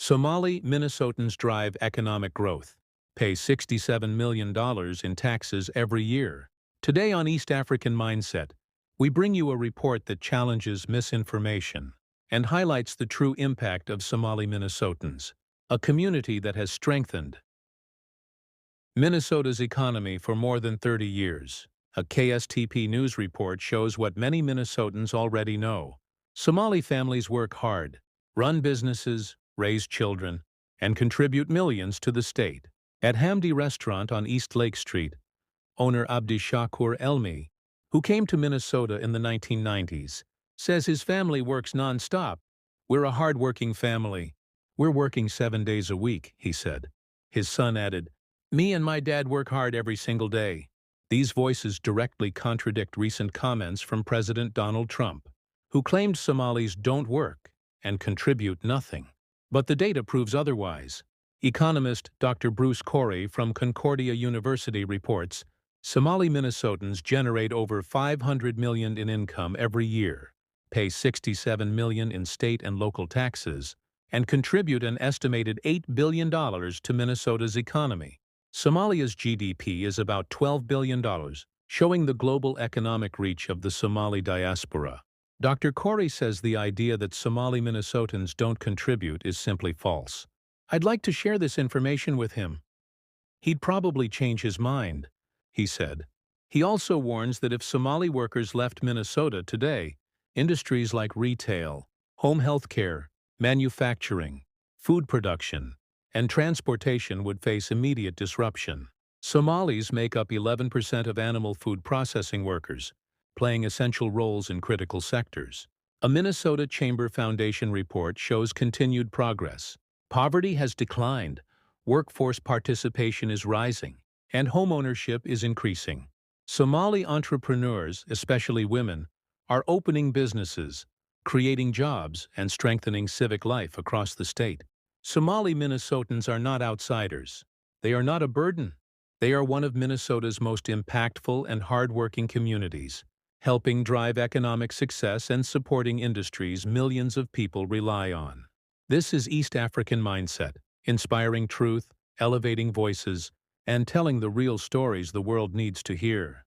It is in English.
Somali Minnesotans drive economic growth, pay $67 million in taxes every year. Today on East African Mindset, we bring you a report that challenges misinformation and highlights the true impact of Somali Minnesotans, a community that has strengthened Minnesota's economy for more than 30 years. A KSTP news report shows what many Minnesotans already know. Somali families work hard, run businesses, raise children, and contribute millions to the state. At Hamdi Restaurant on East Lake Street, owner Abdi Shakur Elmi, who came to Minnesota in the 1990s, says his family works non-stop. "We're a hard-working family. We're working 7 days a week," he said. His son added, "Me and my dad work hard every single day." These voices directly contradict recent comments from President Donald Trump, who claimed Somalis don't work and contribute nothing. But the data proves otherwise. Economist Dr. Bruce Corey from Concordia University reports, Somali Minnesotans generate over $500 million in income every year, pay $67 million in state and local taxes, and contribute an estimated $8 billion to Minnesota's economy. Somalia's GDP is about $12 billion, showing the global economic reach of the Somali diaspora. Dr. Corey says the idea that Somali Minnesotans don't contribute is simply false. "I'd like to share this information with him. He'd probably change his mind," he said. He also warns that if Somali workers left Minnesota today, industries like retail, home health care, manufacturing, food production, and transportation would face immediate disruption. Somalis make up 11% of animal food processing workers, playing essential roles in critical sectors. A Minnesota Chamber Foundation report shows continued progress. Poverty has declined, workforce participation is rising, and homeownership is increasing. Somali entrepreneurs, especially women, are opening businesses, creating jobs, and strengthening civic life across the state. Somali Minnesotans are not outsiders. They are not a burden. They are one of Minnesota's most impactful and hard-working communities, helping drive economic success and supporting industries millions of people rely on. This is East African Mindset, inspiring truth, elevating voices, and telling the real stories the world needs to hear.